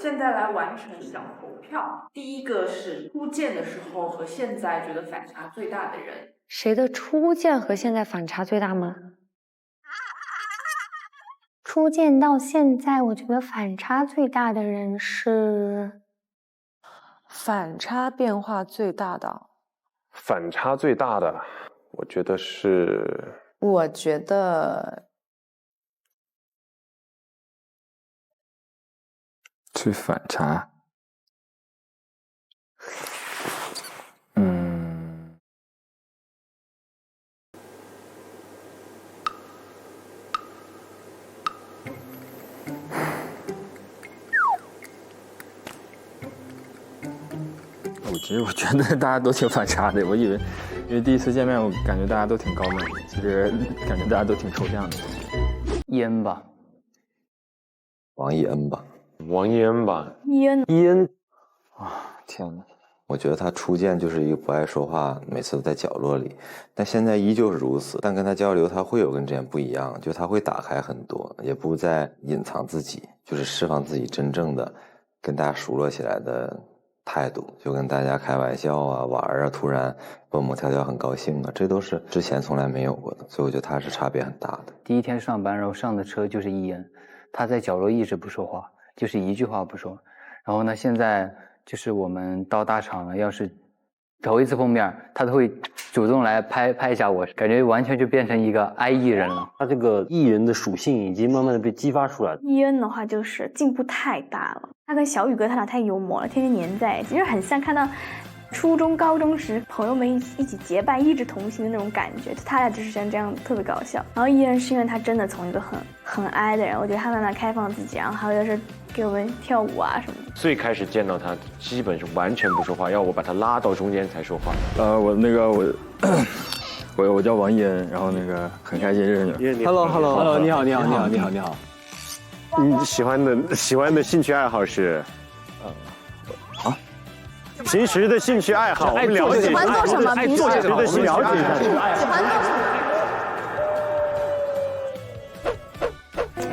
现在来完成小投票。第一个是初见的时候和现在觉得反差最大的人。谁的初见和现在反差最大吗？初见到现在，我觉得反差最大的人是反差变化最大的。反差最大的，我觉得是。我觉得最反差。其实我觉得大家都挺反差的，我以为，因为第一次见面，我感觉大家都挺高冷，其实感觉大家都挺抽象的。伊恩吧，王一恩吧，王一恩吧，伊恩啊，天哪！我觉得他初见就是一个不爱说话，每次都在角落里，但现在依旧是如此。但跟他交流，他会有跟之前不一样，就他会打开很多，也不再隐藏自己，就是释放自己真正的跟大家熟络起来的态度，就跟大家开玩笑啊、玩啊，突然蹦蹦跳跳很高兴啊，这都是之前从来没有过的，所以我觉得他是差别很大的。第一天上班，然后上的车就是伊恩，他在角落一直不说话，就是一句话不说。然后呢，现在就是我们到大厂了，要是头一次碰面，他都会主动来拍一下我，感觉完全就变成一个 I 艺人了。他这个艺人的属性已经慢慢的被激发出来了。伊恩的话就是进步太大了，他跟小宇哥他俩太幽默了，天天黏在一起，就是很像看到初中、高中时朋友们一起结伴、一直同行的那种感觉。他俩就是像这样特别搞笑。然后伊恩是因为他真的从一个很哀的人，我觉得他慢慢开放自己，然后还有就是给我们跳舞啊什么的。最开始见到他，基本是完全不说话，要我把他拉到中间才说话。我叫王一恩，然后很开心认识你。Hello， 你好。你喜欢的兴趣爱好是？平时的兴趣爱好，我们了解。喜欢做什么？平时的兴趣爱好。喜欢做什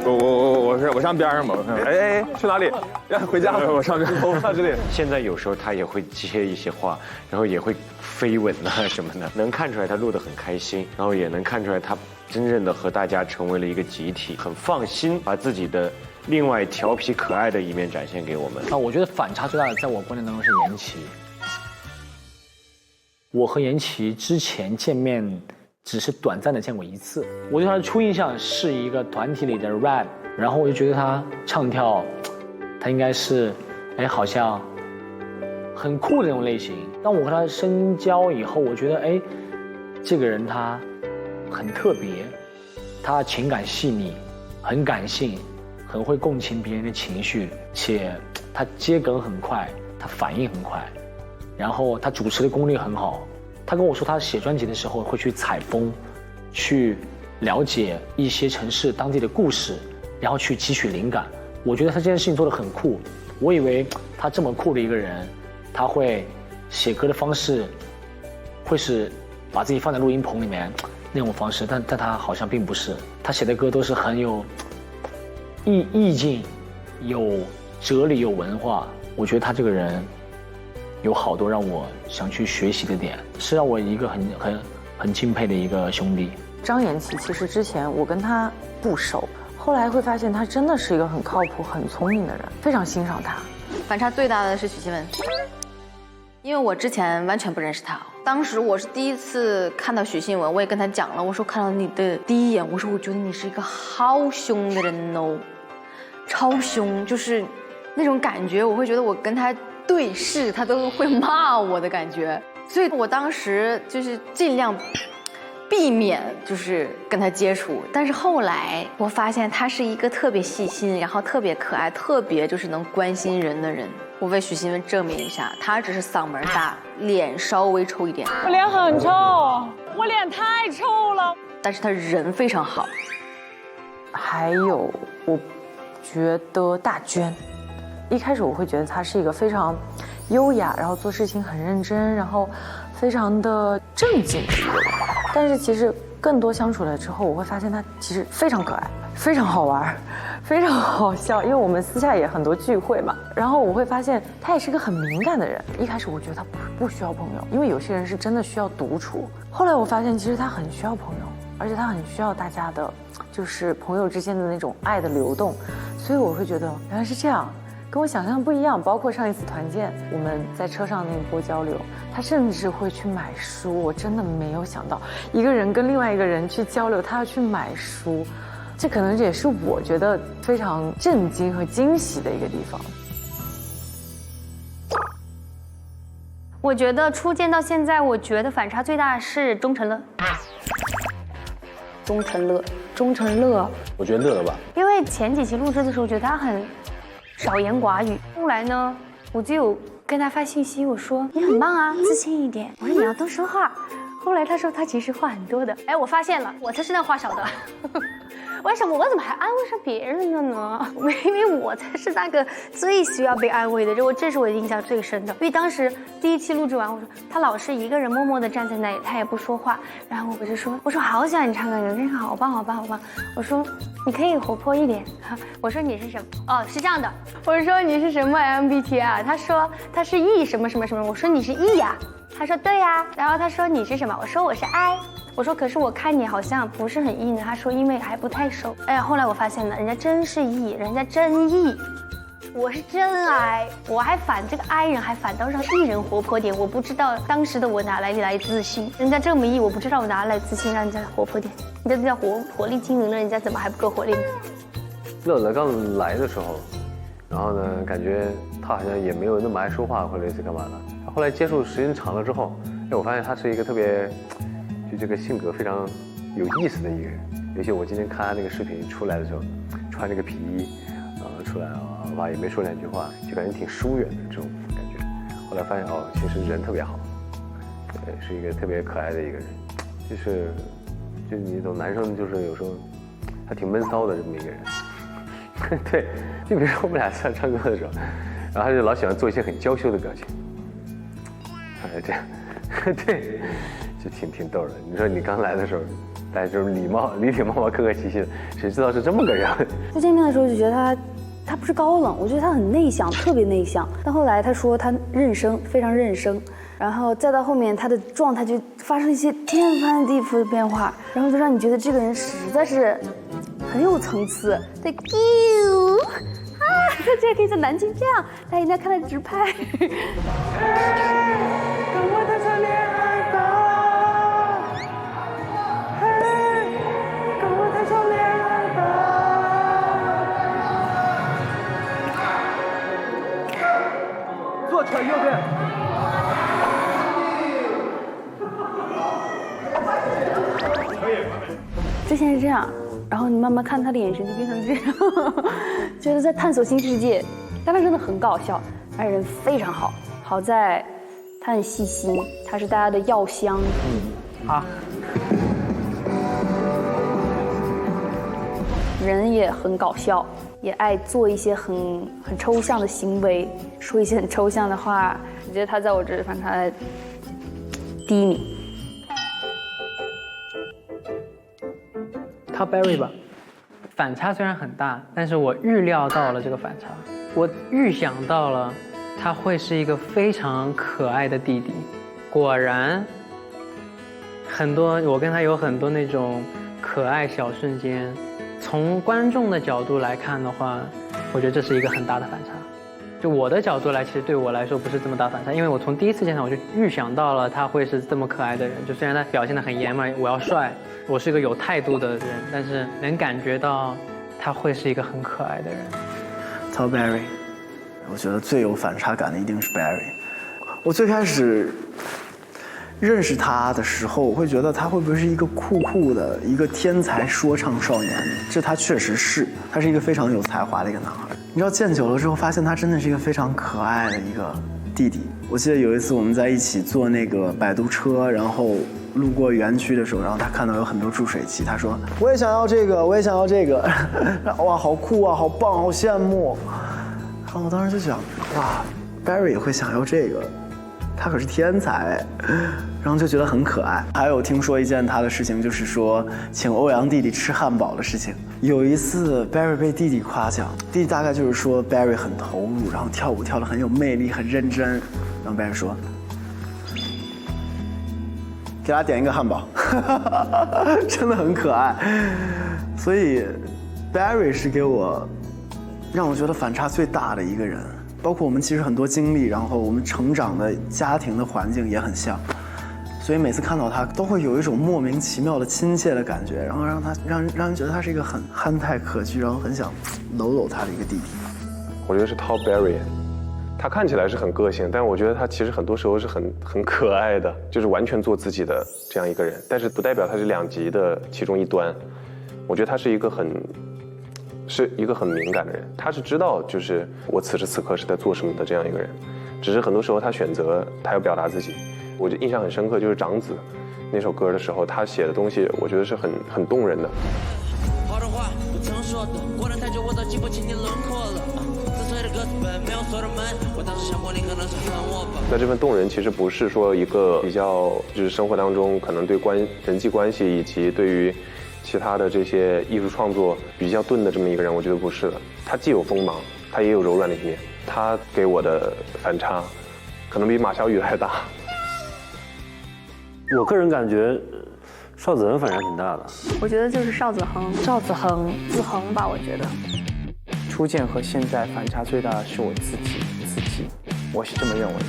么？我上边上吧。哎，去哪里？回家。我上边。我上这里。现在有时候他也会接一些话，然后也会飞吻啊什么的，能看出来他录得很开心，然后也能看出来他真正的和大家成为了一个集体，很放心把自己的另外调皮可爱的一面展现给我们。我觉得反差最大的，在我观念当中是严琦。我和严琦之前见面只是短暂的见过一次，我对他的初印象是一个团体里的 rap， 然后我就觉得他唱跳，他应该是，好像很酷的那种类型。当我和他深交以后，我觉得，这个人他很特别，他情感细腻，很感性，很会共情别人的情绪，且他接梗很快，他反应很快，然后他主持的功力很好。他跟我说，他写专辑的时候会去采风，去了解一些城市当地的故事，然后去汲取灵感。我觉得他这件事情做得很酷。我以为他这么酷的一个人，他会写歌的方式会是把自己放在录音棚里面那种方式，但他好像并不是。他写的歌都是很有意境、有哲理、有文化。我觉得他这个人有好多让我想去学习的点，是让我一个很敬佩的一个兄弟。张延琦其实之前我跟他不熟，后来会发现他真的是一个很靠谱、很聪明的人，非常欣赏他。反差最大的是许熙文，因为我之前完全不认识他，当时我是第一次看到许熙文，我也跟他讲了，我说看到你的第一眼，我说我觉得你是一个好凶的人哦，超凶，就是那种感觉，我会觉得我跟他对视，他都会骂我的感觉，所以我当时就是尽量避免就是跟他接触。但是后来我发现他是一个特别细心，然后特别可爱，特别就是能关心人的人。我为许熙文证明一下，他只是嗓门大，脸稍微臭一点。我脸很臭，我脸太臭了。但是他人非常好。还有，我觉得大娟。一开始我会觉得他是一个非常优雅，然后做事情很认真，然后非常的正经的一个人。但是其实更多相处了之后，我会发现他其实非常可爱。非常好玩，非常好笑，因为我们私下也很多聚会嘛。然后我会发现他也是个很敏感的人。一开始我觉得他不需要朋友，因为有些人是真的需要独处。后来我发现其实他很需要朋友，而且他很需要大家的，就是朋友之间的那种爱的流动。所以我会觉得原来是这样。跟我想象不一样，包括上一次团建，我们在车上那一波交流，他甚至会去买书，我真的没有想到一个人跟另外一个人去交流，他要去买书，这可能也是我觉得非常震惊和惊喜的一个地方。我觉得初见到现在，我觉得反差最大的是钟成乐。钟成乐，我觉得乐了吧，因为前几期录制的时候，觉得他很少言寡语。后来呢，我就有跟他发信息，我说你很棒啊，自信一点。我说你要多说话。后来他说他其实话很多的。哎，我发现了，我才是那话少的。为什么我怎么还安慰上别人了呢？因为我才是那个最需要被安慰的，这是我印象最深的。因为当时第一期录制完，我说他老是一个人默默地站在那里，他也不说话。然后我就说，我说好喜欢你唱歌，你真的好棒好棒好棒。我说你可以活泼一点。我说你是什么？哦，是这样的。我说你是什么 MBTI 啊？他说他是 E 什么什么什么。我说你是 E 呀。他说对呀。然后他说你是什么？我说我是 I。我说可是我看你好像不是很 E 呢。他说因为还不太熟。哎呀，后来我发现了，人家真是 E， 人家真 E， 我是真 I， 我还反这个 I 人还反倒让 E 人活泼点。我不知道当时的我哪来自信，人家这么 E， 我不知道我哪来自信让人家活泼点。人家叫活力惊人了，人家怎么还不够活力呢？乐乐刚来的时候，然后呢，感觉他好像也没有那么爱说话或者类似干嘛的。他后来接触时间长了之后，哎，我发现他是一个特别，就这个性格非常有意思的一个人。尤其我今天看他那个视频出来的时候，穿那个皮衣，出来也没说两句话，就感觉挺疏远的这种感觉。后来发现哦，其实人特别好，对，是一个特别可爱的一个人，就是你懂，男生就是有时候还挺闷骚的这么一个人。对，就比如说我们俩在唱歌的时候，然后他就老喜欢做一些很娇羞的表情，这样，对，就挺逗的。你说你刚来的时候，大家就是礼礼貌客客气气的，谁知道是这么个人？在见面的时候就觉得他不是高冷，我觉得他很内向，特别内向。但后来他说他认生，非常认生，然后再到后面他的状态就发生一些天翻地覆的变化，然后就让你觉得这个人实在是很有层次。对，他竟然可以在南京这样，他应该看他直拍。跟我谈场恋爱吧，跟我谈场恋爱吧。左拳右边。之前是这样，然后你慢慢看他的眼神就变成这样，觉得在探索新世界。但他真的很搞笑，他人非常好，好在他很细心，他是大家的药箱。好。人也很搞笑，也爱做一些很抽象的行为，说一些很抽象的话。我觉得他在我这里反差第一名。Top Berry 吧，反差虽然很大，但是我预料到了这个反差，我预想到了他会是一个非常可爱的弟弟。果然，我跟他有很多那种可爱小瞬间。从观众的角度来看的话，我觉得这是一个很大的反差。就我的角度来，其实对我来说不是这么大反差，因为我从第一次见他，我就预想到了他会是这么可爱的人。就虽然他表现得很爷们儿，我要帅，我是一个有态度的人，但是能感觉到他会是一个很可爱的人。Top Berry， 我觉得最有反差感的一定是 Berry。我最开始认识他的时候，我会觉得他会不会是一个酷酷的一个天才说唱少年？这他确实是，他是一个非常有才华的一个男孩。你知道见久了之后，发现他真的是一个非常可爱的一个弟弟。我记得有一次我们在一起坐那个摆渡车，然后路过园区的时候，然后他看到有很多注水器，他说我也想要这个，我也想要这个，哇，好酷啊，好棒，好羡慕。然后我当时就想，哇 ，Berry 也会想要这个。他可是天才，然后就觉得很可爱。还有听说一件他的事情，就是说请欧阳弟弟吃汉堡的事情。有一次 Barry 被弟弟夸奖，弟弟大概就是说 Barry 很投入，然后跳舞跳得很有魅力，很认真。然后 Barry 说：“给他点一个汉堡。”真的很可爱。所以 Barry 是给我让我觉得反差最大的一个人。包括我们其实很多经历，然后我们成长的家庭的环境也很像。所以每次看到他，都会有一种莫名其妙的亲切的感觉，然后让人觉得他是一个很憨态可掬，然后很想搂搂他的一个弟弟。我觉得是 Tom Barry， 他看起来是很个性，但我觉得他其实很多时候是很可爱的，就是完全做自己的这样一个人。但是不代表他是两极的其中一端。我觉得他是一个很敏感的人，他是知道就是我此时此刻是在做什么的这样一个人，只是很多时候他选择他要表达自己。我就印象很深刻，就是《长子》那首歌的时候，他写的东西，我觉得是很动人的。那这份动人其实不是说一个比较，就是生活当中可能对人际关系以及对于其他的这些艺术创作比较钝的这么一个人，我觉得不是的。他既有锋芒，他也有柔软的一面。他给我的反差，可能比马小雨还大。我个人感觉，邵子恒反差挺大的。我觉得就是邵子恒子恒吧，我觉得。初见和现在反差最大的是我自己，我是这么认为的。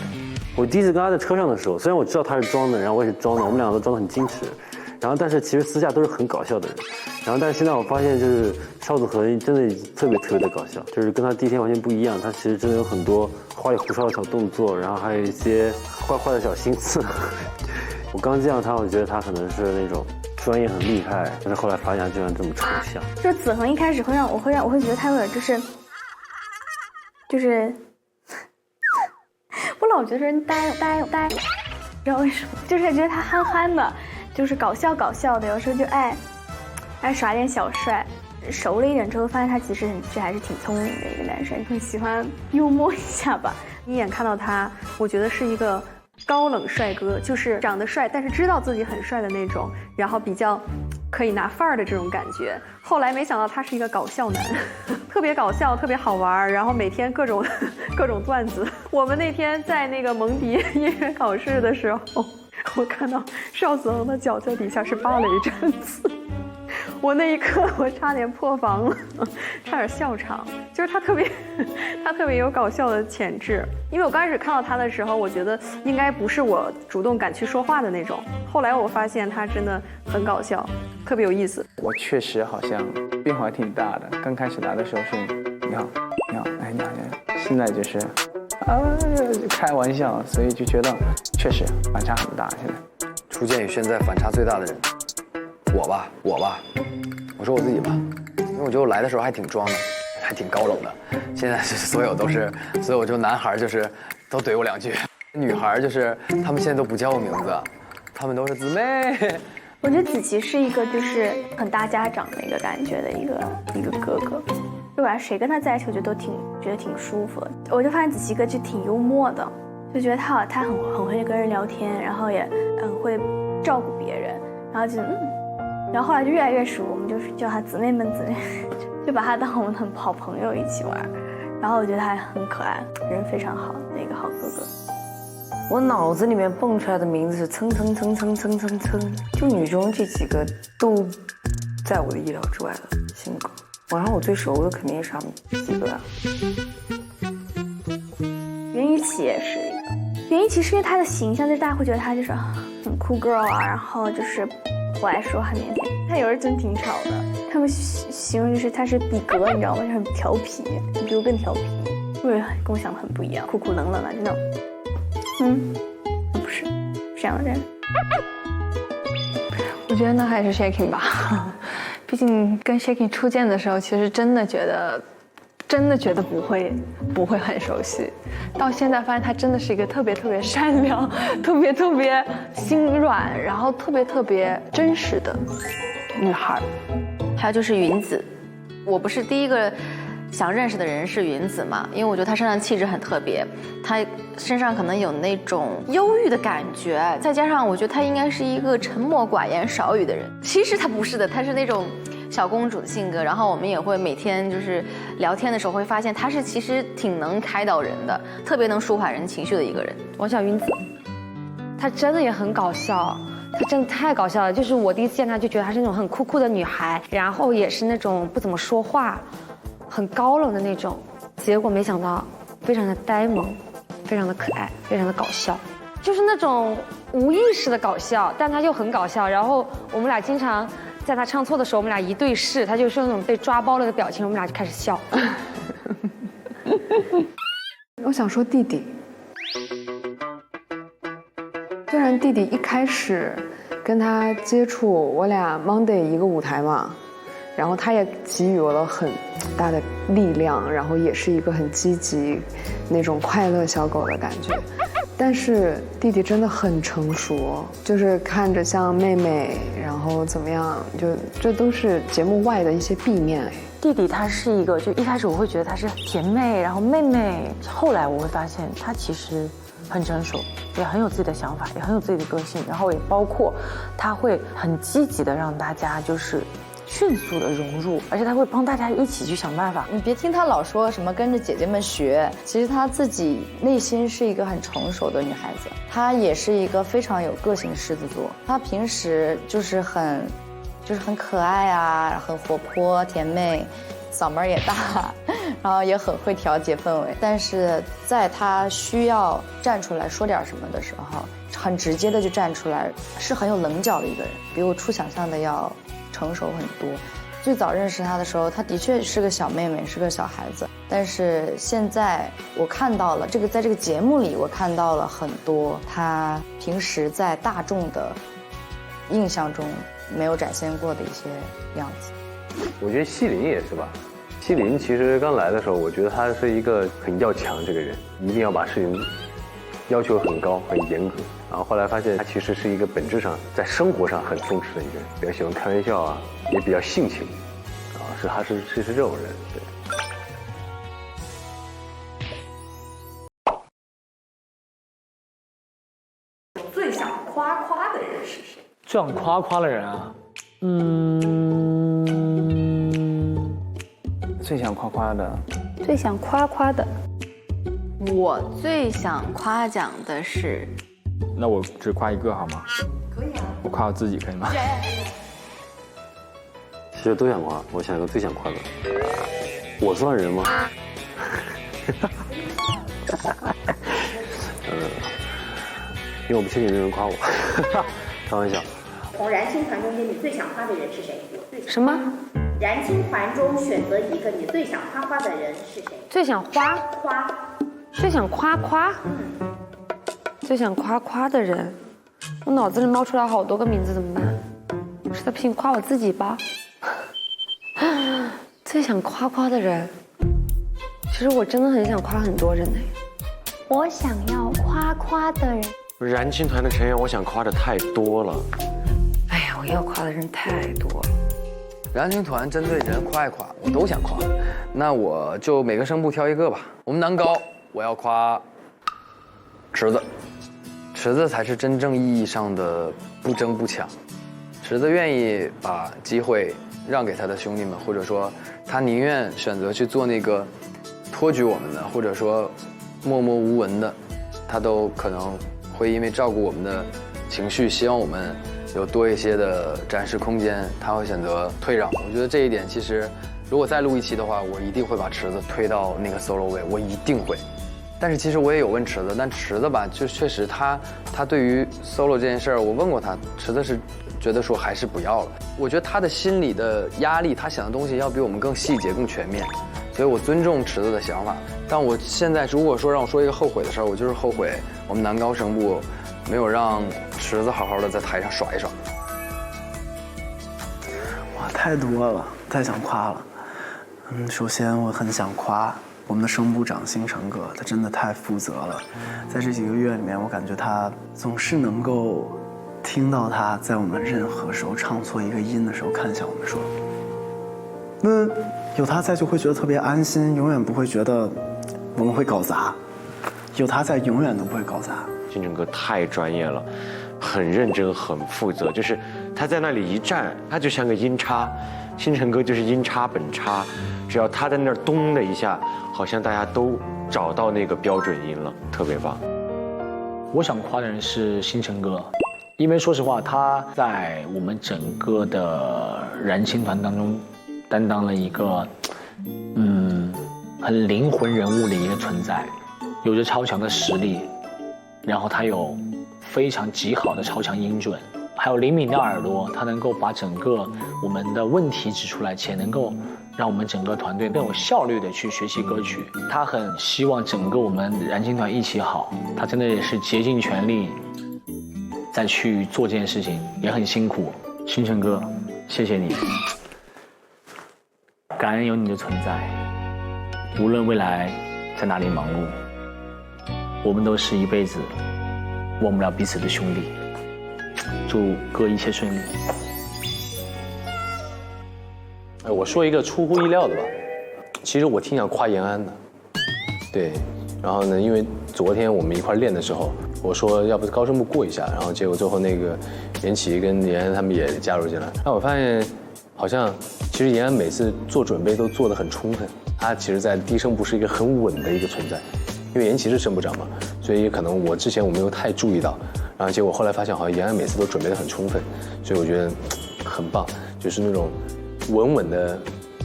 我第一次跟他在车上的时候，虽然我知道他是装的，然后我也是装的，我们两个都装得很矜持，然后但是其实私下都是很搞笑的人。然后但是现在我发现，就是邵子恒真的特别的搞笑，就是跟他第一天完全不一样。他其实真的有很多花里胡哨的小动作，然后还有一些坏的小心思。我刚见到他，我觉得他可能是那种专业很厉害，但是后来发现他居然这么抽象。就子恒一开始我会觉得他有点就是，我老觉得这人呆，不知道为什么，就是觉得他憨憨的，就是搞笑的，有时候就爱耍点小帅。熟了一点之后，发现他其实还是挺聪明的一个男生，很喜欢幽默一下吧。一眼看到他，我觉得是一个高冷帅哥，就是长得帅，但是知道自己很帅的那种，然后比较可以拿范儿的这种感觉。后来没想到他是一个搞笑男，特别搞笑，特别好玩，然后每天各种段子。我们那天在那个蒙迪音乐考试的时候，我看到邵子恒的脚在底下是芭蕾站姿。我那一刻我差点破防了，差点笑场。就是他特别有搞笑的潜质。因为我刚开始看到他的时候，我觉得应该不是我主动敢去说话的那种。后来我发现他真的很搞笑，特别有意思。我确实好像变化挺大的。刚开始来的时候是你好，哎你好，现在就是开玩笑，所以就觉得确实反差很大。现在初见与现在反差最大的人。我吧，我说我自己吧，因为我觉得我来的时候还挺装的，还挺高冷的。现在是所有就男孩就是都怼我两句，女孩就是他们现在都不叫我名字，他们都是姊妹。我觉得子琪是一个就是很大家长的一个感觉的一个哥哥，不管谁跟他在一起，我觉得觉得挺舒服的。我就发现子琪哥就挺幽默的，就觉得他很会跟人聊天，然后也很会照顾别人，然后就然后后来就越来越熟，我们就是叫他姊妹们，就把他当我们很好朋友一起玩。然后我觉得他很可爱，人非常好的一个好哥哥。我脑子里面蹦出来的名字是蹭，就女中这几个都在我的意料之外的性格。然后我最熟的肯定是他们几个啊。袁一琦也是一个，袁一琦是因为他的形象，就是大家会觉得他就是很酷 girl 啊，然后就是我来说很腼腆，他有时真挺吵的。他们形容就是他是比格，你知道吗？就很调皮，比我更调皮。对，跟我想的很不一样，酷酷冷冷的，就那种，不是这样的人。我觉得那还是 Shaking 吧，毕竟跟 Shaking 初见的时候，其实真的觉得不会很熟悉，到现在发现她真的是一个特别善良、特别心软，然后特别真实的女孩。还有就是云子，我不是第一个想认识的人是云子嘛，因为我觉得她身上气质很特别，她身上可能有那种忧郁的感觉，再加上我觉得她应该是一个沉默寡言少语的人。其实她不是的，她是那种小公主的性格。然后我们也会每天就是聊天的时候会发现，她是其实挺能开导人的，特别能抒发人情绪的一个人。王小云子，她真的也很搞笑。她真的太搞笑了，就是我第一次见她就觉得她是那种很酷酷的女孩，然后也是那种不怎么说话，很高冷的那种。结果没想到非常的呆萌，非常的可爱，非常的搞笑，就是那种无意识的搞笑，但她又很搞笑。然后我们俩经常在她唱错的时候，我们俩一对视，她就是那种被抓包了的表情，我们俩就开始笑。我想说弟弟。虽然弟弟一开始跟他接触，我俩 Monday 一个舞台嘛，然后他也给予我了很大的力量，然后也是一个很积极那种快乐小狗的感觉。但是弟弟真的很成熟，就是看着像妹妹，然后怎么样，就这都是节目外的一些避面。弟弟他是一个，就一开始我会觉得他是甜妹，然后妹妹，后来我会发现他其实很成熟，也很有自己的想法，也很有自己的个性，然后也包括他会很积极的让大家就是迅速的融入，而且他会帮大家一起去想办法。你别听他老说什么跟着姐姐们学，其实他自己内心是一个很成熟的女孩子，她也是一个非常有个性的狮子座。她平时就是很可爱啊，很活泼甜妹，嗓门也大，然后也很会调节氛围。但是在她需要站出来说点什么的时候，很直接的就站出来，是很有棱角的一个人，比我初想象的要成熟很多。最早认识她的时候，她的确是个小妹妹，是个小孩子。但是现在我看到了在这个节目里，我看到了很多她平时在大众的印象中没有展现过的一些样子。我觉得西林也是吧。西林其实刚来的时候，我觉得他是一个很要强这个人，一定要把事情要求很高、很严格。然后后来发现他其实是一个本质上在生活上很松弛的一个人，比较喜欢开玩笑啊，也比较性情，啊，他是这种人，对。最想夸夸的人是谁？最想夸夸的人啊，最想夸夸的，最想夸夸的，我最想夸奖的是，那我只夸一个好吗？可以啊。我夸我自己可以吗？其实都想夸，我想一个最想夸的。我算人吗？因为我不确定有人夸我，开玩笑。从燃青团中间，你最想夸的人是谁？什么？燃青团中选择一个你最想夸夸的人是谁？最想夸，最想夸夸，最想夸夸的人，我脑子里冒出来好多个名字，怎么办？实在不行夸我自己吧。最想夸夸的人，其实我真的很想夸很多人呢。我想要夸夸的人，燃青团的成员，我想夸的太多了。哎呀，我要夸的人太多了。燃青团针对人夸一夸，我都想夸。那我就每个声部挑一个吧。我们男高，我要夸池子，池子才是真正意义上的不争不抢。池子愿意把机会让给他的兄弟们，或者说他宁愿选择去做那个托举我们的，或者说默默无闻的，他都可能会因为照顾我们的情绪，希望我们有多一些的展示空间，他会选择退让。我觉得这一点其实，如果再录一期的话，我一定会把池子推到那个 solo 位，我一定会。但是其实我也有问池子，但池子吧，就确实他对于 solo 这件事儿，我问过他，池子是觉得说还是不要了。我觉得他的心理的压力，他想的东西要比我们更细节、更全面，所以我尊重池子的想法。但我现在如果说让我说一个后悔的事儿，我就是后悔我们男高声部没有让池子好好的在台上耍一耍。哇，太多了，太想夸了。首先我很想夸我们的声部长星辰哥，他真的太负责了。在这几个月里面，我感觉他总是能够听到他在我们任何时候唱错一个音的时候，看向我们说：“那有他在就会觉得特别安心，永远不会觉得我们会搞砸。有他在，永远都不会搞砸。星辰哥太专业了，很认真，很负责。就是他在那里一站，他就像个音叉，星辰哥就是音叉本叉，只要他在那儿咚的一下，好像大家都找到那个标准音了，特别棒。我想夸的人是星辰哥，因为说实话，他在我们整个的燃星团当中担当了一个很灵魂人物的一个存在，有着超强的实力，然后他有非常极好的超强音准，还有灵敏的耳朵，他能够把整个我们的问题指出来，且能够让我们整个团队更有效率的去学习歌曲。他很希望整个我们燃星团一起好，他真的也是竭尽全力再去做这件事情，也很辛苦。星辰哥，谢谢你，感恩有你的存在，无论未来在哪里忙碌，我们都是一辈子忘不了彼此的兄弟。祝哥一切顺利。我说一个出乎意料的吧，其实我挺想夸延安的，对，然后呢，因为昨天我们一块练的时候，我说要不高声部过一下，然后结果最后那个延琪跟延安他们也加入进来，那我发现好像其实延安每次做准备都做得很充分，他其实在低声部是一个很稳的一个存在，因为延琪是声部长嘛，所以可能我之前我没有太注意到，然后结果后来发现好像延安每次都准备得很充分，所以我觉得很棒，就是那种稳稳的，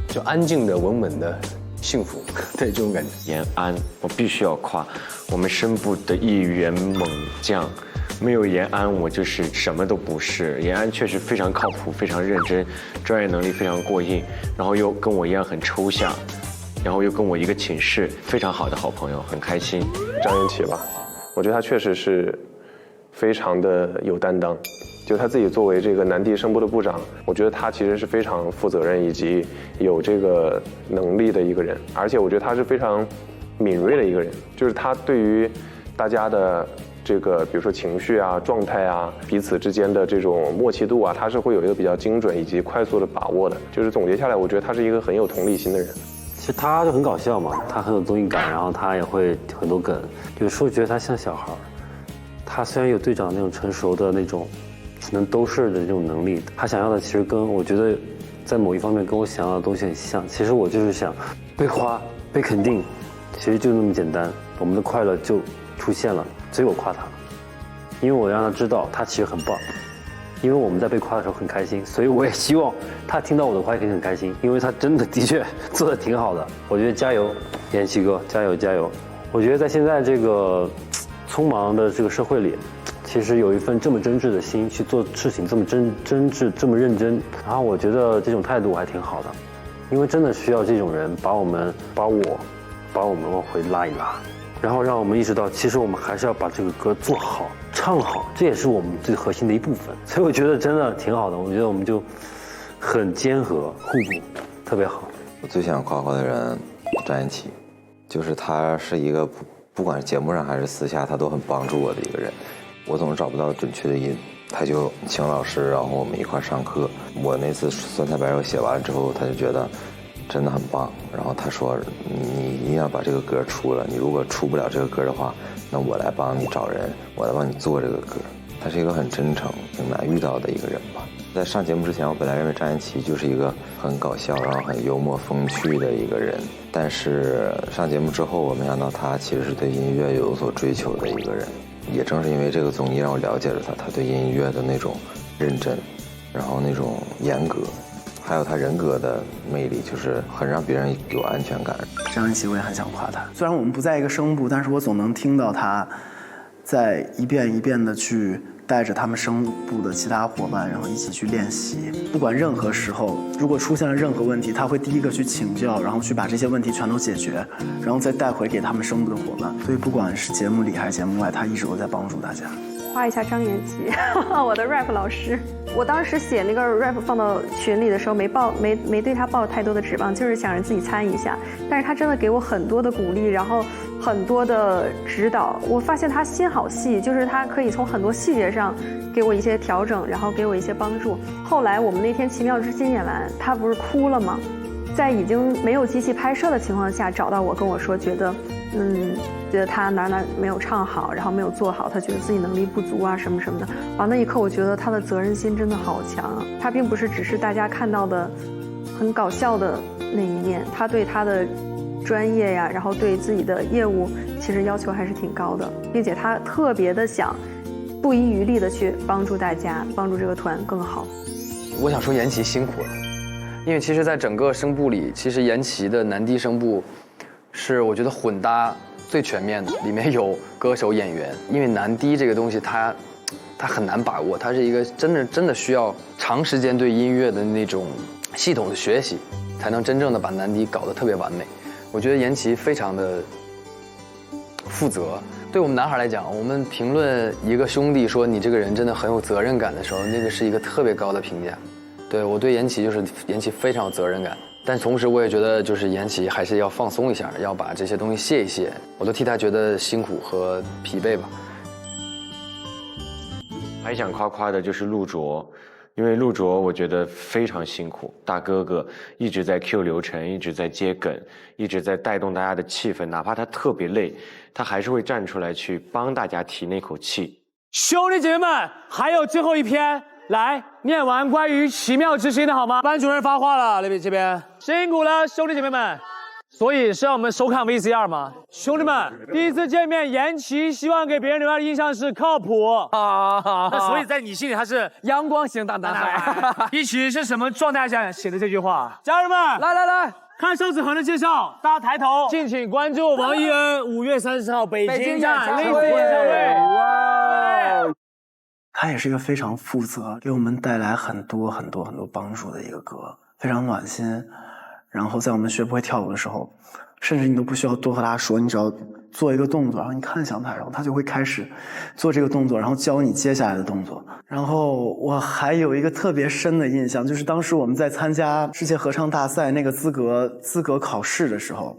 就安静的稳稳的幸福，对这种感觉。延安，我必须要夸，我们声部的一员猛将，没有延安我就是什么都不是。延安确实非常靠谱，非常认真，专业能力非常过硬，然后又跟我一样很抽象，然后又跟我一个寝室，非常好的好朋友，很开心。张延琪吧，我觉得他确实是非常的有担当。就他自己作为这个南地声部的部长，我觉得他其实是非常负责任以及有这个能力的一个人，而且我觉得他是非常敏锐的一个人，就是他对于大家的这个比如说情绪啊、状态啊、彼此之间的这种默契度啊，他是会有一个比较精准以及快速的把握的。就是总结下来，我觉得他是一个很有同理心的人。其实他就很搞笑嘛，他很有综艺感，然后他也会很多梗，有时候觉得他像小孩。他虽然有队长那种成熟的那种能兜事的这种能力，他想要的其实跟我觉得在某一方面跟我想要的东西很像。其实我就是想被夸、被肯定，其实就那么简单，我们的快乐就出现了。所以我夸他，因为我让他知道他其实很棒。因为我们在被夸的时候很开心，所以我也希望他听到我的夸也可以很开心，因为他真的的确做得挺好的。我觉得加油，延琪哥，加油加油！我觉得在现在这个匆忙的这个社会里，其实有一份这么真挚的心去做事情，这么真挚，这么认真，然后我觉得这种态度还挺好的，因为真的需要这种人把我们往回拉一拉，然后让我们意识到，其实我们还是要把这个歌做好、唱好，这也是我们最核心的一部分。所以我觉得真的挺好的，我觉得我们就很兼合、互补，特别好。我最想夸的人张延琪，就是他是一个不管是节目上还是私下，他都很帮助我的一个人。我总是找不到准确的音，他就请老师，然后我们一块上课。我那次酸菜白肉写完了之后，他就觉得真的很棒，然后他说你一定要把这个歌出了，你如果出不了这个歌的话，那我来帮你找人，我来帮你做这个歌。他是一个很真诚、挺难遇到的一个人吧。在上节目之前，我本来认为张延琪就是一个很搞笑，然后很幽默风趣的一个人，但是上节目之后，我没想到他其实是对音乐有所追求的一个人。也正是因为这个综艺让我了解了他对音乐的那种认真，然后那种严格，还有他人格的魅力，就是很让别人有安全感。张延琪我也很想夸他，虽然我们不在一个声部，但是我总能听到他在一遍一遍的去带着他们声部的其他伙伴，然后一起去练习。不管任何时候，如果出现了任何问题，他会第一个去请教，然后去把这些问题全都解决，然后再带回给他们声部的伙伴。所以不管是节目里还是节目外，他一直都在帮助大家。夸一下张延琪，我的 rap 老师。我当时写那个 rap 放到群里的时候，没对他抱太多的指望，就是想着自己参与一下。但是他真的给我很多的鼓励，然后很多的指导。我发现他心好细，就是他可以从很多细节上给我一些调整，然后给我一些帮助。后来我们那天《奇妙之心》演完，他不是哭了吗？在已经没有机器拍摄的情况下找到我，跟我说觉得他哪没有唱好，然后没有做好，他觉得自己能力不足啊什么什么的。那一刻我觉得他的责任心真的好强啊！他并不是只是大家看到的很搞笑的那一面，他对他的专业呀，然后对自己的业务其实要求还是挺高的，并且他特别的想不遗余力的去帮助大家，帮助这个团更好。我想说言齐辛苦了，因为其实在整个声部里，其实言齐的男低声部是我觉得混搭最全面的，里面有歌手演员。因为男低这个东西它很难把握，它是一个真的需要长时间对音乐的那种系统的学习，才能真正的把男低搞得特别完美。我觉得言齐非常的负责。对我们男孩来讲，我们评论一个兄弟说你这个人真的很有责任感的时候，那个是一个特别高的评价。对我对言齐就是言齐非常有责任感，但同时我也觉得就是言齐还是要放松一下，要把这些东西卸一卸，我都替他觉得辛苦和疲惫吧。还想夸夸的就是陆卓，因为陆卓我觉得非常辛苦，大哥哥一直在 Q 流程，一直在接梗，一直在带动大家的气氛，哪怕他特别累，他还是会站出来去帮大家提那口气。兄弟姐妹们，还有最后一篇，来念完关于奇妙之星的好吗？班主任发话了，这边辛苦了，兄弟姐妹们。所以是让我们收看 VCR 吗？兄弟们，第一次见面，言齐希望给别人留下的印象是靠谱啊。那所以在你心里他是阳光型大男孩。一起是什么状态下写的这句话？家人们，来，看邵子恒的介绍，大家抬头，敬请关注王一恩5月30号北京站类似演唱会。哇！他也是一个非常负责，给我们带来很多帮助的一个歌，非常暖心。然后在我们学不会跳舞的时候，甚至你都不需要多和他说，你只要做一个动作，然后你看向他，然后他就会开始做这个动作，然后教你接下来的动作。然后我还有一个特别深的印象，就是当时我们在参加世界合唱大赛那个资格考试的时候，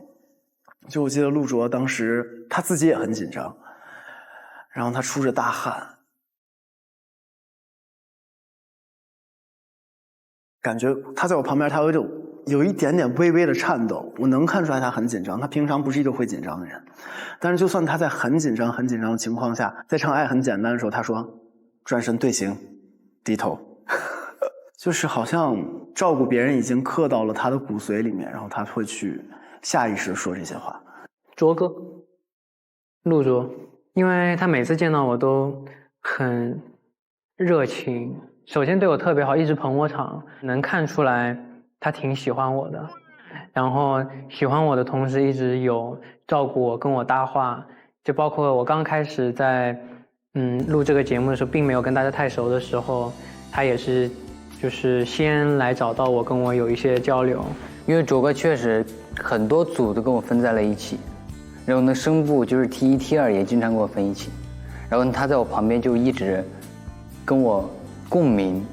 就我记得陆卓当时他自己也很紧张，然后他出着大汗，感觉他在我旁边，他有一点点微微的颤抖，我能看出来他很紧张，他平常不是一个会紧张的人。但是就算他在很紧张的情况下，在唱《爱很简单》的时候，他说转身队形低头就是好像照顾别人已经刻到了他的骨髓里面，然后他会去下意识说这些话。卓哥，陆卓，因为他每次见到我都很热情，首先对我特别好，一直捧我场，能看出来他挺喜欢我的，然后喜欢我的同时一直有照顾我，跟我搭话，就包括我刚开始在录这个节目的时候，并没有跟大家太熟的时候，他也是就是先来找到我，跟我有一些交流。因为卓哥确实很多组都跟我分在了一起，然后呢声部就是 T1 T2也经常跟我分一起，然后他在我旁边就一直跟我共鸣。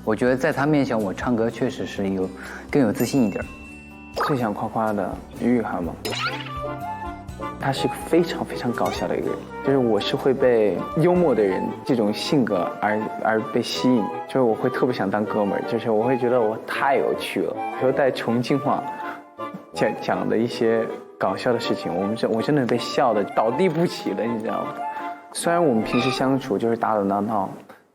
我觉得在他面前，我唱歌确实是更有自信一点。最想夸夸的于雨涵嘛，他是非常搞笑的一个人，就是我是会被幽默的人这种性格而被吸引，就是我会特别想当哥们儿，就是我会觉得我太有趣了，比如带重庆话讲的一些搞笑的事情，我真的被笑的倒地不起了，你知道吗？虽然我们平时相处就是打打闹闹，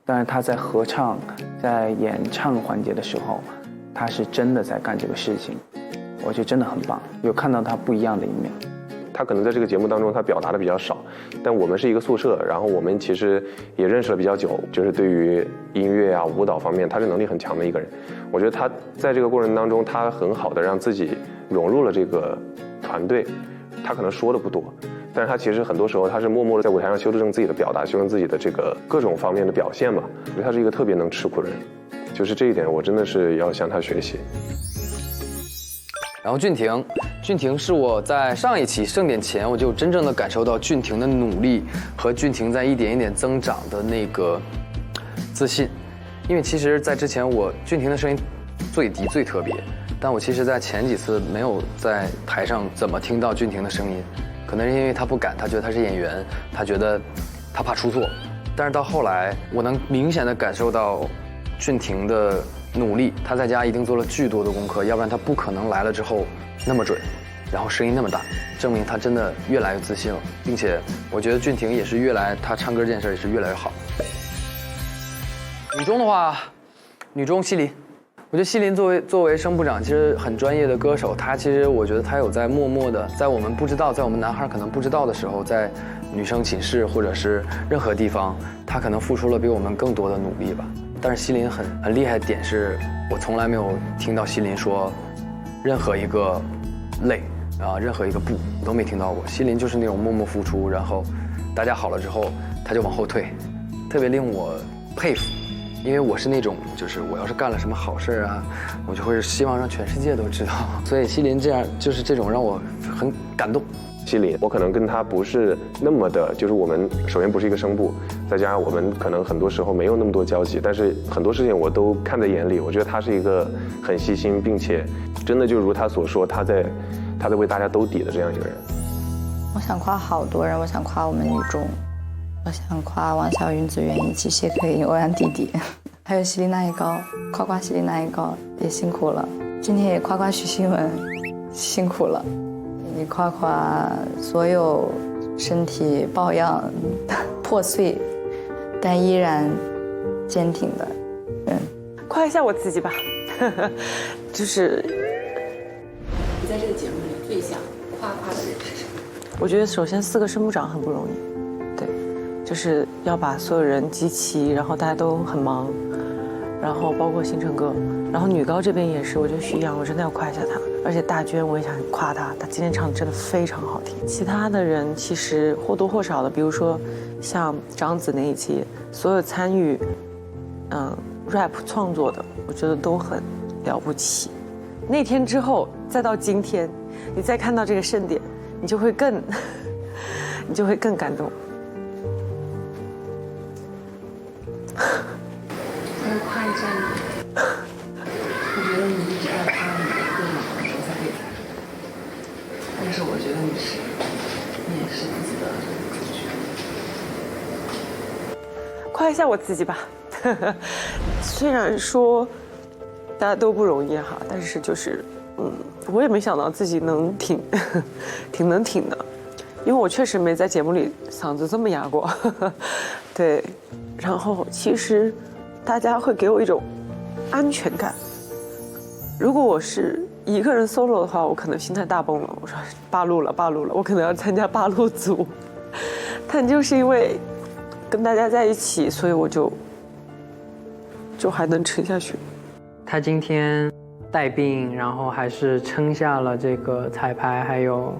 但是他在合唱、在演唱环节的时候，他是真的在干这个事情，我觉得真的很棒，有看到他不一样的一面。他可能在这个节目当中他表达的比较少，但我们是一个宿舍，然后我们其实也认识了比较久，就是对于音乐啊舞蹈方面他是能力很强的一个人。我觉得他在这个过程当中他很好的让自己融入了这个团队，他可能说的不多，但是他其实很多时候他是默默的在舞台上修正自己的表达，修正自己的这个各种方面的表现吧。我觉得他是一个特别能吃苦的人，就是这一点我真的是要向他学习。然后俊廷是我在上一期盛典前我就真正的感受到俊廷的努力和俊廷在一点一点增长的那个自信，因为其实在之前俊廷的声音最低最特别，但我其实在前几次没有在台上怎么听到俊廷的声音，可能是因为他不敢，他觉得他是演员，他觉得他怕出错，但是到后来我能明显的感受到俊廷的努力，他在家一定做了巨多的功课，要不然他不可能来了之后那么准，然后声音那么大，证明他真的越来越自信了，并且我觉得俊廷也是他唱歌这件事也是越来越好。女中的话，女中西林，我觉得西林作为声部长，其实很专业的歌手，他其实我觉得他有在默默的，在我们不知道，在我们男孩可能不知道的时候，在女生寝室或者是任何地方，他可能付出了比我们更多的努力吧。但是西林很厉害的点是，我从来没有听到西林说任何一个累啊，任何一个不都没听到过。西林就是那种默默付出，然后大家好了之后他就往后退，特别令我佩服。因为我是那种，就是我要是干了什么好事啊，我就会希望让全世界都知道。所以西林这样就是这种让我很感动。西林，我可能跟他不是那么的，就是我们首先不是一个声部，再加上我们可能很多时候没有那么多交集，但是很多事情我都看在眼里。我觉得他是一个很细心，并且真的就如他所说，他在为大家兜底的这样一个人。我想夸好多人，我想夸我们女中，我想夸王小云、子袁一起、谢可寅、欧阳弟弟，还有希丽娜一高，夸希丽娜一高也辛苦了。今天也夸许新文，辛苦了。也夸所有身体抱恙破碎但依然坚挺的人。夸一下我自己吧，就是你在这个节目里最想夸的人是谁？我觉得首先4个声部长很不容易，对，就是要把所有人集齐，然后大家都很忙，然后包括星辰哥，然后女高这边也是，我觉得徐阳我真的要夸一下她，而且大娟我也想夸她，她今天唱的真的非常好听。其他的人其实或多或少的，比如说像张子那一期，所有参与rap 创作的，我觉得都很了不起。那天之后再到今天，你再看到这个盛典，你就会更感动。我要夸一下你，我觉得你一直在夸你各种的比赛，但是我觉得你也是自己的主角。夸一下我自己吧，虽然说大家都不容易哈，但是就是我也没想到自己能挺能挺的，因为我确实没在节目里嗓子这么哑过，对，然后其实大家会给我一种安全感。如果我是一个人 solo 的话，我可能心态大崩了，我说罢录了，我可能要参加罢录组。但就是因为跟大家在一起，所以我就还能撑下去。他今天带病，然后还是撑下了这个彩排还有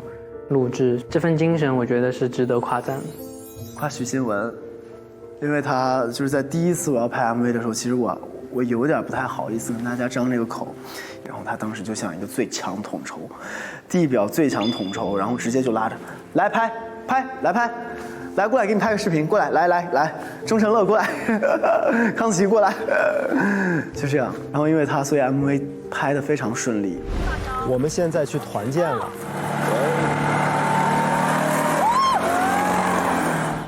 录制，这份精神我觉得是值得夸赞的。夸许新文，因为他就是在第一次我要拍 MV 的时候，其实我有点不太好意思跟大家张这个口，然后他当时就像一个最强统筹，地表最强统筹，然后直接就拉着来拍，来过来给你拍个视频，过来来，钟成乐过来，康琪过来，就这样。然后因为他，所以 MV 拍得非常顺利。我们现在去团建了。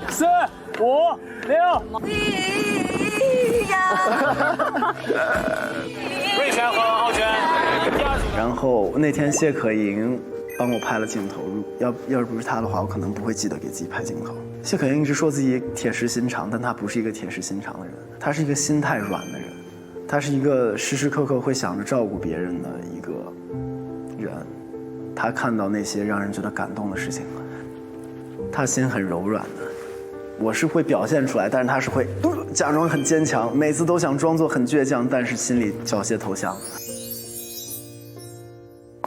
4、5、6。瑞泉和浩轩。然后那天谢可寅帮我拍了镜头，要是不是他的话，我可能不会记得给自己拍镜头。谢可寅一直说自己铁石心肠，但他不是一个铁石心肠的人，他是一个心太软的人，他是一个时时刻刻会想着照顾别人的一个人。他看到那些让人觉得感动的事情，他心很柔软的。我是会表现出来，但是他是会假装很坚强，每次都想装作很倔强，但是心里缴械投降。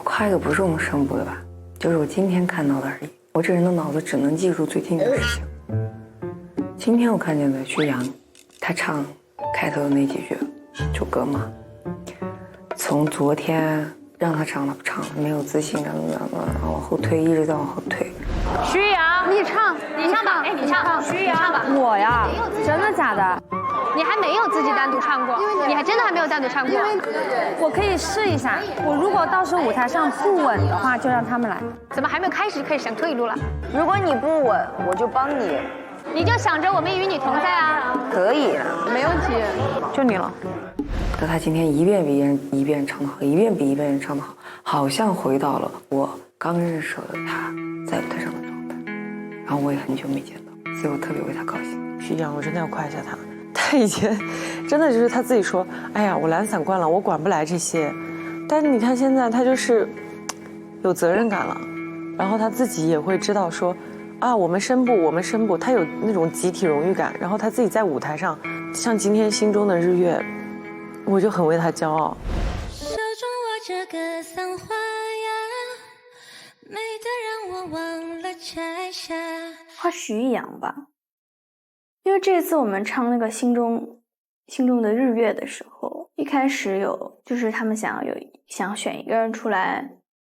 夸一个不是我们声部的吧，就是我今天看到的而已。我这人的脑子只能记住最近的事情。今天我看见的徐阳，他唱开头的那几句就歌嘛，从昨天让他唱了不唱了，没有自信，然后往后退，一直在往后退。徐阳，你唱吧，哎，你唱，徐阳唱吧。我呀，真的假的？你还没有自己单独唱过，你还真的还没有单独唱过。我可以试一下，我如果到时候舞台上不稳的话，就让他们来。怎么还没有开始就开始想退路了？如果你不稳，我就帮你。你就想着我们与你同在啊。可以，没问题，就你了。但他今天一遍比一遍唱得好，一遍比一遍唱得好，好像回到了我刚认识的他在舞台上的状态。然后我也很久没见到，所以我特别为他高兴。徐阳，我真的要夸一下他，他以前真的就是他自己说，哎呀，我懒散惯了，我管不来这些。但是你看现在他就是有责任感了，然后他自己也会知道说，啊，我们声部，他有那种集体荣誉感。然后他自己在舞台上，像今天心中的日月，我就很为他骄傲。手中握着个桑花呀，美得让我忘了摘下。夸徐艺洋吧，因为这次我们唱那个心中的日月的时候，一开始就是他们想选一个人出来，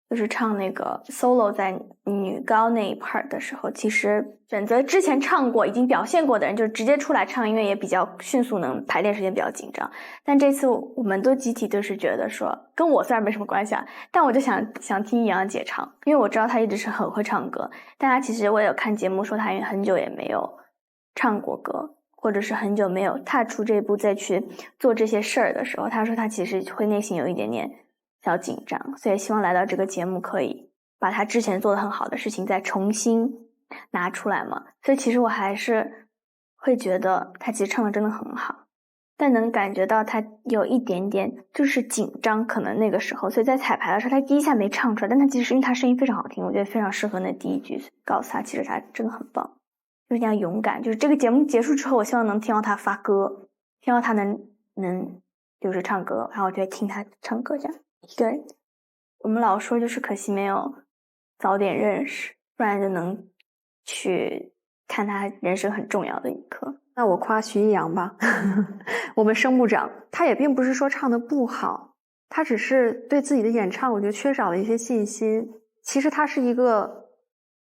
就是唱那个 solo 在女高那一 part 的时候，其实选择之前唱过已经表现过的人就直接出来唱，因为也比较迅速，能排练时间比较紧张。但这次我们都集体就是觉得说，跟我虽然没什么关系啊，但我就想听易烊姐唱，因为我知道她一直是很会唱歌，但她其实我也有看节目说她很久也没有唱过歌，或者是很久没有踏出这一步再去做这些事儿的时候，她说她其实会内心有一点点小紧张，所以希望来到这个节目可以把她之前做的很好的事情再重新拿出来嘛。所以其实我还是会觉得她其实唱的真的很好，但能感觉到她有一点点就是紧张，可能那个时候，所以在彩排的时候她第一下没唱出来，但她其实因为她声音非常好听，我觉得非常适合那第一句，告诉她其实她真的很棒，就是这样勇敢。就是这个节目结束之后，我希望能听到她发歌，听到她能就是唱歌，然后我就会听她唱歌这样。对，我们老说就是可惜没有早点认识，不然就能去看他人生很重要的一刻。那我夸徐艺洋吧，我们声部长，他也并不是说唱得不好，他只是对自己的演唱我觉得缺少了一些信心。其实他是一个，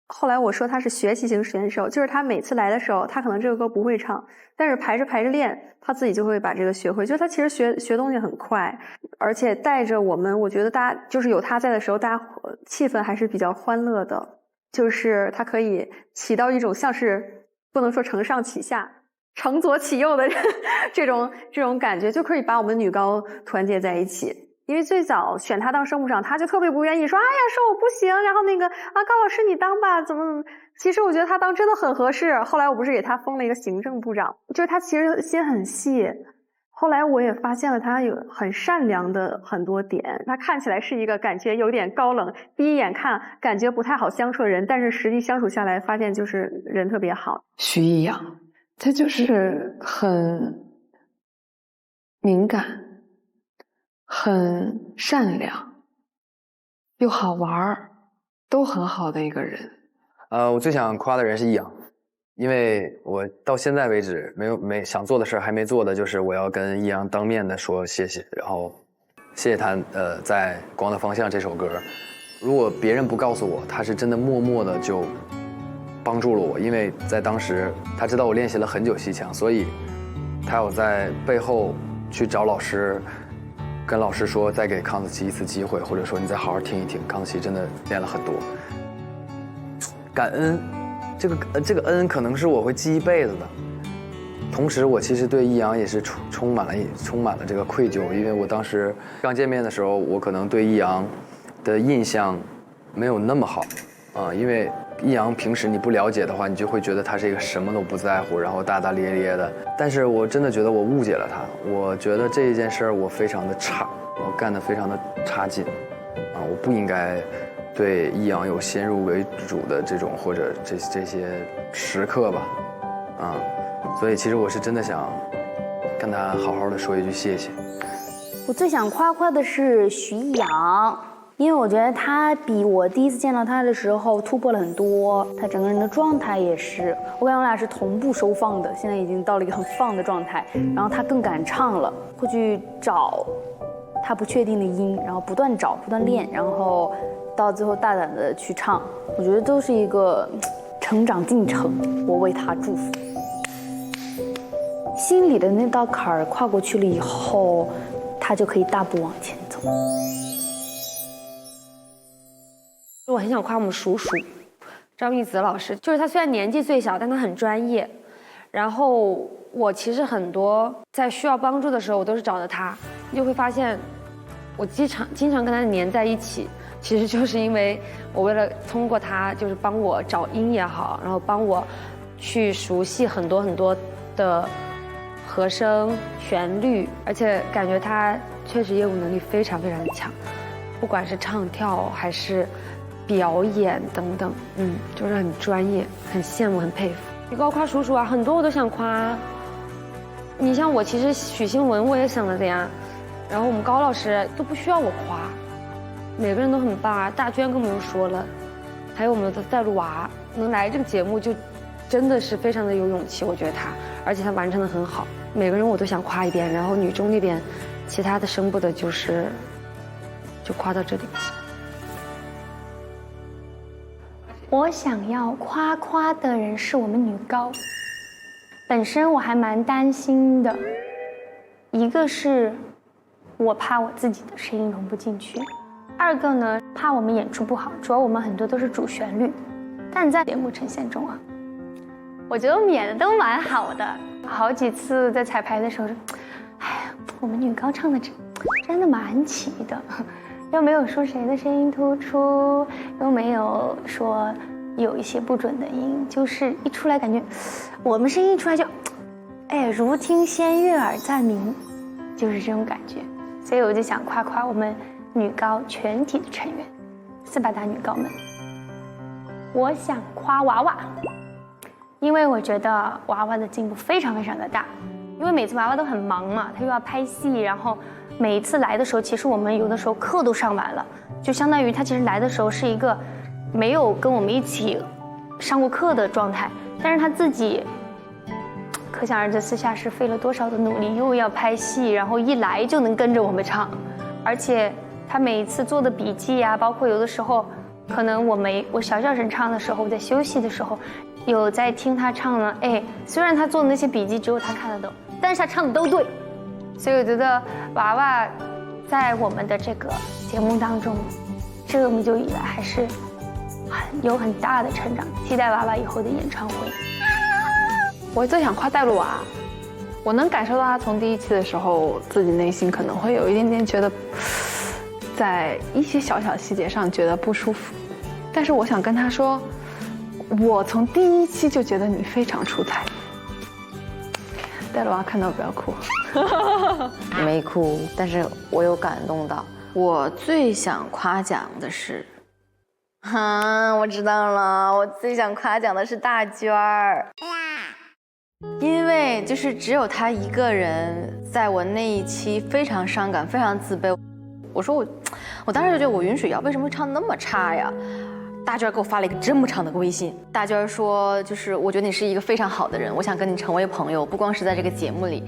后来我说他是学习型选手，就是他每次来的时候，他可能这个歌不会唱，但是排着练，他自己就会把这个学会。就是他其实学东西很快，而且带着我们，我觉得大家就是有他在的时候，大家气氛还是比较欢乐的。就是他可以起到一种像是不能说承上启下、承左启右的这种感觉，就可以把我们女高团结在一起。因为最早选他当声部长，他就特别不愿意说，哎呀，说我不行，然后那个高老师你当吧，怎么？其实我觉得他当真的很合适。后来我不是给他封了一个行政部长，就是他其实心很细。后来我也发现了他有很善良的很多点，他看起来是一个感觉有点高冷，第一眼看感觉不太好相处的人，但是实际相处下来发现就是人特别好。徐艺洋，他就是很敏感，很善良，又好玩，都很好的一个人。我最想夸的人是易烊，因为我到现在为止没想做的事还没做的，就是我要跟易烊当面的说谢谢，然后谢谢他在《光的方向》这首歌，如果别人不告诉我，他是真的默默的就帮助了我，因为在当时他知道我练习了很久西腔，所以他有在背后去找老师，跟老师说再给康子琪一次机会，或者说你再好好听一听，康子琪真的练了很多。感恩，这个恩可能是我会记一辈子的。同时，我其实对易烊也是充满了这个愧疚，因为我当时刚见面的时候，我可能对易烊的印象没有那么好啊，因为易烊平时你不了解的话，你就会觉得他是一个什么都不在乎，然后大大咧咧的。但是我真的觉得我误解了他，我觉得这一件事儿我非常的差，我干得非常的差劲啊，我不应该对易烊有先入为主的这种或者这些时刻吧，啊，所以其实我是真的想跟他好好的说一句谢谢。我最想夸的是徐艺洋，因为我觉得他比我第一次见到他的时候突破了很多，他整个人的状态也是，我感觉我俩是同步收放的，现在已经到了一个很放的状态，然后他更敢唱了，会去找他不确定的音，然后不断找不断练，然后到最后大胆的去唱，我觉得都是一个成长进程，我为他祝福。心里的那道坎儿跨过去了以后，他就可以大步往前走。我很想夸我们叔叔张玉子老师，就是他虽然年纪最小，但他很专业。然后我其实很多在需要帮助的时候，我都是找的他。你就会发现，我经常跟他黏在一起，其实就是因为我为了通过他，就是帮我找音也好，然后帮我去熟悉很多很多的和声、旋律，而且感觉他确实业务能力非常非常的强，不管是唱跳还是表演等等，就是很专业，很羡慕，很佩服。女高夸叔叔啊，很多我都想夸。你像我，其实许新文我也想了的呀，然后我们高老师都不需要我夸，每个人都很棒啊。大娟更不用说了，还有我们的带路娃能来这个节目，就真的是非常的有勇气，我觉得他，而且他完成的很好，每个人我都想夸一遍。然后女中那边，其他的声部的就夸到这里。我想要夸的人是我们女高，本身我还蛮担心的，一个是我怕我自己的声音融不进去，二个呢怕我们演出不好，主要我们很多都是主旋律，但在节目呈现中啊，我觉得我们演的都蛮好的，好几次在彩排的时候，哎呀，我们女高唱的真的蛮齐的。又没有说谁的声音突出，又没有说有一些不准的音，就是一出来感觉，我们声音一出来就，哎，如听仙乐耳暂明，就是这种感觉。所以我就想夸夸我们女高全体的成员，400大女高们。我想夸娃娃，因为我觉得娃娃的进步非常非常的大，因为每次娃娃都很忙嘛，她又要拍戏，然后每一次来的时候，其实我们有的时候课都上完了，就相当于他其实来的时候是一个没有跟我们一起上过课的状态，但是他自己可想而知私下是费了多少的努力，又要拍戏，然后一来就能跟着我们唱，而且他每一次做的笔记啊，包括有的时候可能我小声唱的时候，我在休息的时候有在听他唱呢，哎，虽然他做的那些笔记只有他看得懂，但是他唱的都对。所以我觉得娃娃在我们的这个节目当中，这么久以来还是有很大的成长，期待娃娃以后的演唱会。我最想夸带路娃，我能感受到他从第一期的时候，自己内心可能会有一点点觉得，在一些小小细节上觉得不舒服，但是我想跟他说，我从第一期就觉得你非常出彩。带路娃看到不要哭。没哭，但是我有感动到。我最想夸奖的是，我知道了，我最想夸奖的是大娟儿，因为就是只有她一个人，在我那一期非常伤感、非常自卑。我说我当时就觉得我云水谣为什么会唱那么差呀？大娟给我发了一个这么长的微信，大娟说就是我觉得你是一个非常好的人，我想跟你成为朋友，不光是在这个节目里，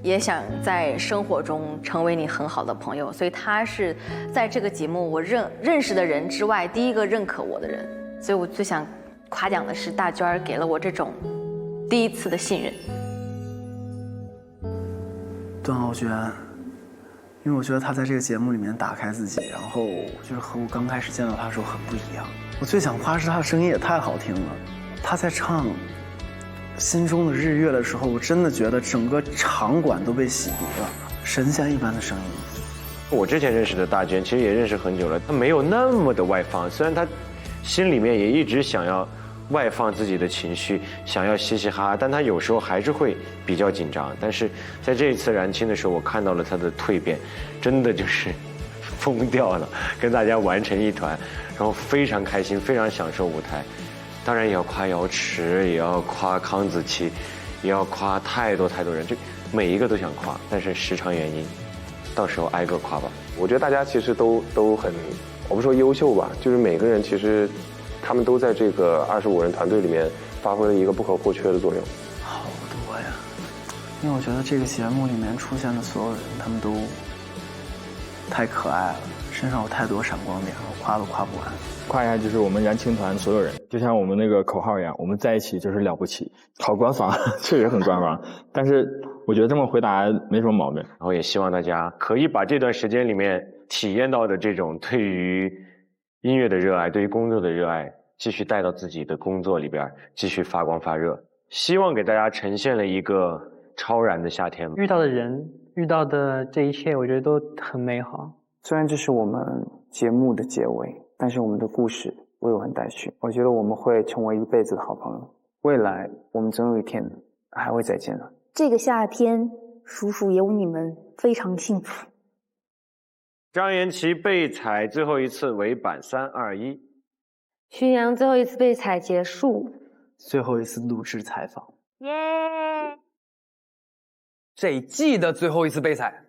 也想在生活中成为你很好的朋友，所以她是在这个节目我认识的人之外第一个认可我的人，所以我最想夸奖的是大娟给了我这种第一次的信任。段奥娟，因为我觉得她在这个节目里面打开自己，然后就是和我刚开始见到她的时候很不一样。我最想夸是她的声音也太好听了，她在唱《心中的日月》的时候，我真的觉得整个场馆都被洗涤了，神仙一般的声音。我之前认识的大娟，其实也认识很久了，她没有那么的外放，虽然她心里面也一直想要外放自己的情绪，想要嘻嘻哈哈，但她有时候还是会比较紧张。但是在这一次燃青的时候，我看到了她的蜕变，真的就是疯掉了，跟大家玩成一团，然后非常开心，非常享受舞台。当然也要夸瑶池，也要夸康子琪，也要夸太多人，就每一个都想夸，但是时长原因，到时候挨个夸吧。我觉得大家其实都很，我不说优秀吧，就是每个人其实他们都在这个25人团队里面发挥了一个不可或缺的作用。好多呀，因为我觉得这个节目里面出现的所有人，他们都太可爱了，身上有太多闪光点，我夸都夸不完。夸一下，就是我们燃青团所有人，就像我们那个口号一样，我们在一起就是了不起。好官方，确实很官方，但是我觉得这么回答没什么毛病。然后也希望大家可以把这段时间里面体验到的这种对于音乐的热爱，对于工作的热爱，继续带到自己的工作里边，继续发光发热。希望给大家呈现了一个超燃的夏天。遇到的人遇到的这一切，我觉得都很美好。虽然这是我们节目的结尾，但是我们的故事未完待续。我觉得我们会成为一辈子的好朋友，未来我们总有一天还会再见的。这个夏天，叔叔有你们非常幸福。张颜齐被采最后一次尾板3、2、1。徐阳最后一次被采结束。最后一次录制采访。这一季的最后一次被采。